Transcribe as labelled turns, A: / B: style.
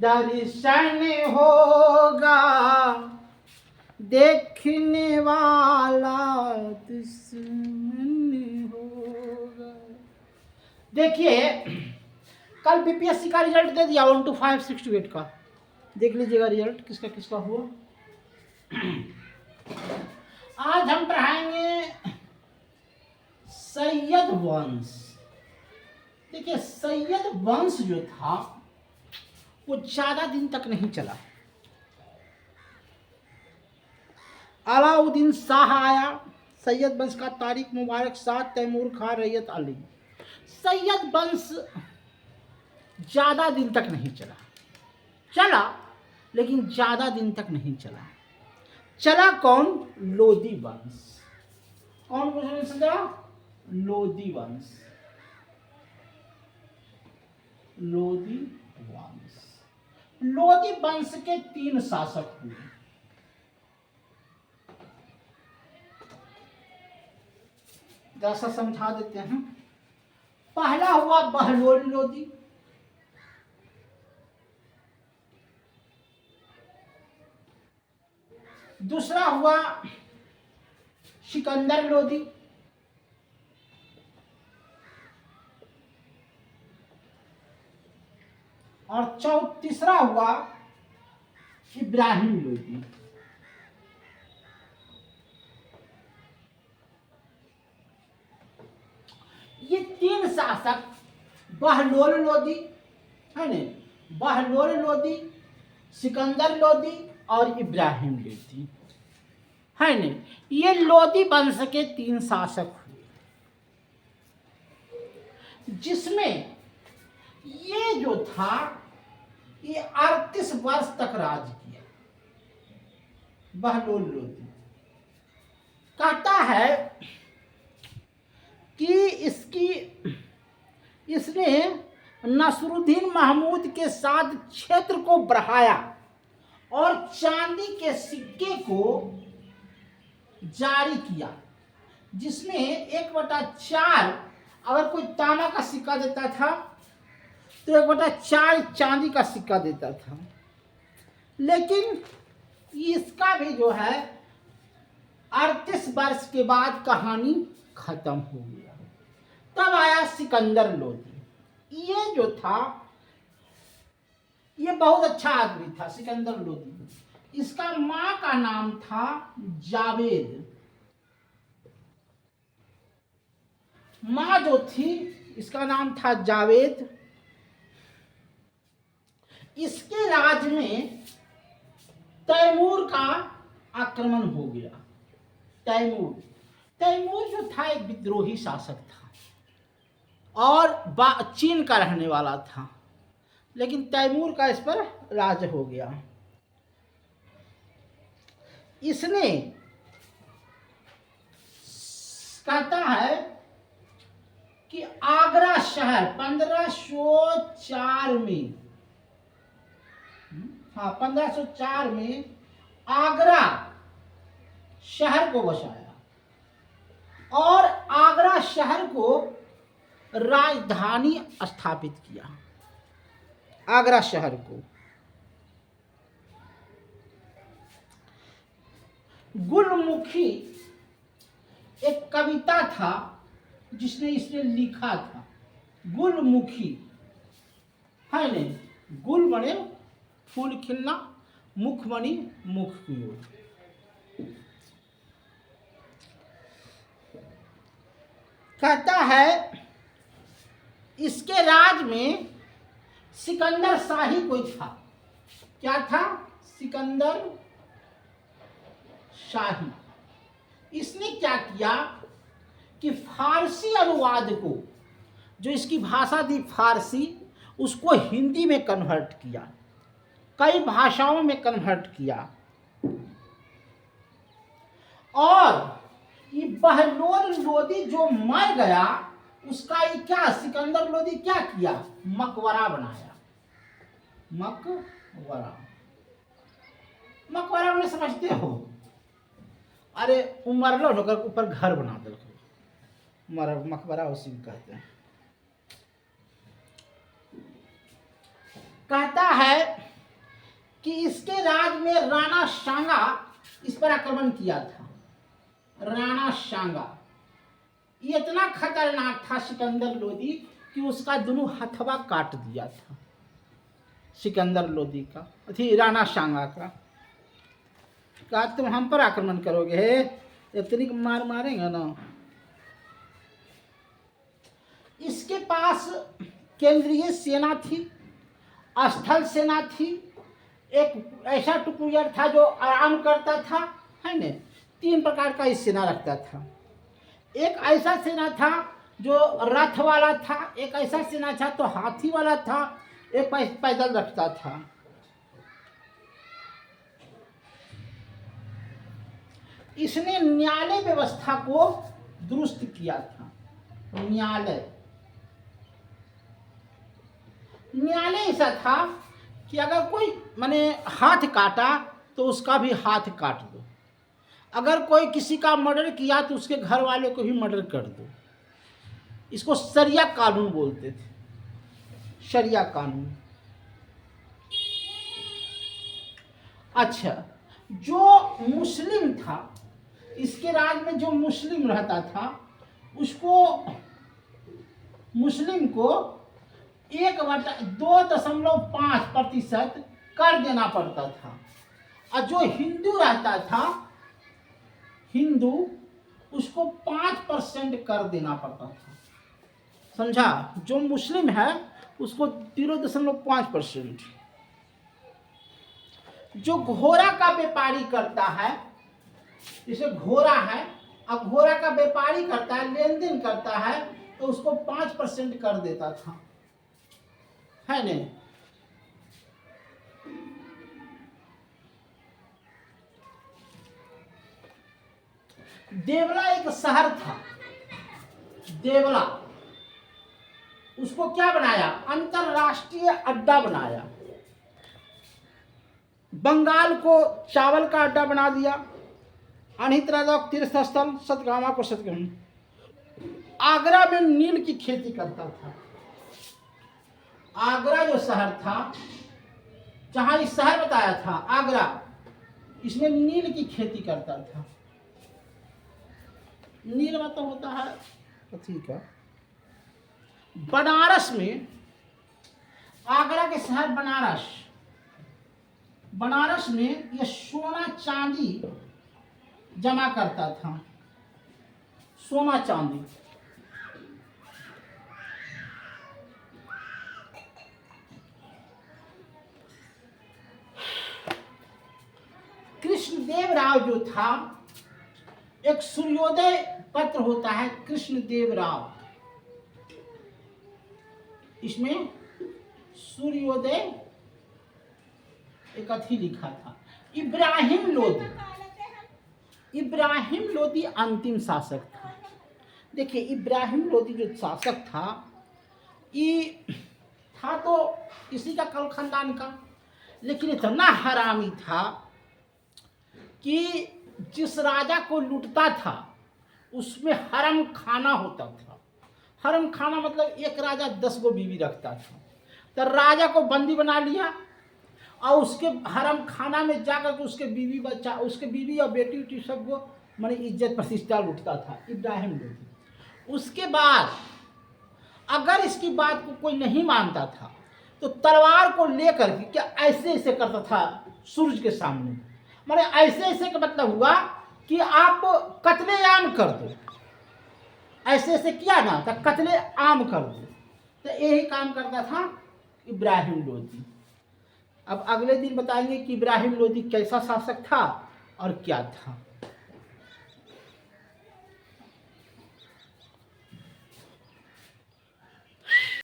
A: दर्शन होगा देखने वाला दुश्मन होगा। देखिए कल बीपीएससी का रिजल्ट दे दिया 12568 का, देख लीजिएगा रिजल्ट किसका किसका हुआ। आज हम पढ़ाएंगे सैयद वंश। देखिए सैयद वंश जो था वो ज्यादा दिन तक नहीं चला। अलाउद्दीन शाह आया, सैयद वंश का तारिक मुबारक शाह, तैमूर खान, रैयत अली। सैयद वंश ज्यादा दिन तक नहीं चला, चला लेकिन ज्यादा दिन तक नहीं चला। चला कौन? लोदी वंश। कौन वंश चला? लोदी वंश। लोदी वंश। लोदी वंश के 3 शासक हुए। जरा सा समझा देते हैं। पहला हुआ बहलोल लोदी, दूसरा हुआ सिकंदर लोदी, और तीसरा हुआ इब्राहिम लोदी। ये 3 शासक बहलोल लोदी है न, बहलोल लोदी, सिकंदर लोदी और इब्राहिम लोदी है न, ये लोदी वंश के 3 शासक हुए, जिसमें ये जो था ये 38 वर्ष तक राज किया। बहलोल लोदी कहता है कि इसने नसरुद्दीन महमूद के साथ क्षेत्र को बढ़ाया और चांदी के सिक्के को जारी किया, जिसमें 1/4 अगर कोई तांबा का सिक्का देता था तो 1/4 चांदी का सिक्का देता था। लेकिन इसका भी जो है 38 वर्ष के बाद कहानी खत्म हो गया। तब आया सिकंदर लोदी। ये जो था ये बहुत अच्छा आदमी था सिकंदर लोदी। इसका मां का नाम था जावेद। मां जो थी इसका नाम था जावेद। इसके राज में तैमूर का आक्रमण हो गया। तैमूर जो था एक विद्रोही शासक था और चीन का रहने वाला था, लेकिन तैमूर का इस पर राज हो गया। इसने कहता है कि आगरा शहर 1504 में, हाँ 1504 में आगरा शहर को बसाया और आगरा शहर को राजधानी स्थापित किया। आगरा शहर को गुलमुखी एक कविता था जिसने इसने लिखा था। गुलमुखी है न, गुल बने फूल खिलना, मुख बनी मुख की ओर। कहता है इसके राज में सिकंदर शाही कोई था। क्या था? सिकंदर शाही। इसने क्या किया कि फारसी अनुवाद को, जो इसकी भाषा थी फारसी, उसको हिंदी में कन्वर्ट किया, कई भाषाओं में कन्वर्ट किया। और ये बहलोल लोदी जो मर गया उसका ये क्या सिकंदर लोदी क्या किया? मकबरा बनाया। मकबरा में समझते हो? अरे मरलो होकर ऊपर घर बना दो, मकबरा उसी को कहते हैं। कहता है में राणा सांगा इस पर आक्रमण किया था। राणा सांगा ये इतना खतरनाक था सिकंदर लोदी कि उसका दोनों हथवा काट दिया था। सिकंदर लोदी का थी राणा सांगा का। कहा तुम हम पर आक्रमण करोगे, इतनी मार मारेंगे ना। इसके पास केंद्रीय सेना थी, स्थल सेना थी, एक ऐसा टुकुरियर था जो आराम करता था, है न। 3 प्रकार का इस सेना रखता था। एक ऐसा सेना था जो रथ वाला था, एक ऐसा सेना था तो हाथी वाला था, एक पैदल रखता था। इसने न्यायालय व्यवस्था को दुरुस्त किया था। न्यायालय ऐसा था कि अगर कोई माने हाथ काटा तो उसका भी हाथ काट दो, अगर कोई किसी का मर्डर किया तो उसके घर वालों को भी मर्डर कर दो। इसको शरिया कानून बोलते थे, शरिया कानून। अच्छा, जो मुस्लिम था, इसके राज में जो मुस्लिम रहता था उसको, मुस्लिम को 2.5% कर देना पड़ता था। और जो हिंदू रहता था, हिंदू, उसको 5% कर देना पड़ता था। समझा? जो मुस्लिम है उसको 0.5%। जो घोड़ा का व्यापारी करता है, जैसे घोड़ा है, अब घोड़ा का व्यापारी करता है, लेन देन करता है, तो उसको 5% कर देता था, है नहीं? देवला एक शहर था, देवला, उसको क्या बनाया? अंतरराष्ट्रीय अड्डा बनाया। बंगाल को चावल का अड्डा बना दिया, अनित राजा तीर्थ स्थल सतगावा को सतगम। आगरा में नील की खेती करता था। आगरा जो शहर था, जहां इस शहर बताया था आगरा, इसमें नील की खेती करता था। नील मतलब होता है पृथ्वी का। बनारस में, आगरा के शहर बनारस, बनारस में यह सोना चांदी जमा करता था, सोना चांदी। कृष्णदेव राव जो था, एक सूर्योदय पत्र होता है कृष्णदेव राव, इसमें सूर्योदय एक अथी लिखा था। इब्राहिम लोदी, इब्राहिम लोदी अंतिम शासक था। देखिए, इब्राहिम लोदी जो शासक था, ये था तो इसी का कल खानदान का, लेकिन इतना हरामी था कि जिस राजा को लूटता था उसमें हरम खाना होता था। हरम खाना मतलब एक राजा 10 गो बीवी रखता था, तो राजा को बंदी बना लिया और उसके हरम खाना में जाकर के उसके बीवी बच्चा, उसके बीवी और बेटी उटी सब को माने इज्जत प्रतिष्ठा लूटता था इब्राहिम लोदी। उसके बाद अगर इसकी बात को कोई नहीं मानता था तो तलवार को लेकर के क्या ऐसे ऐसे करता था सूरज के सामने। माने ऐसे ऐसे का मतलब हुआ कि आप कत्लेआम कर दो, ऐसे ऐसे किया ना तो कत्लेआम कर दो। तो यही काम करता था इब्राहिम लोदी। अब अगले दिन बताएंगे कि इब्राहिम लोदी कैसा शासक था और क्या था।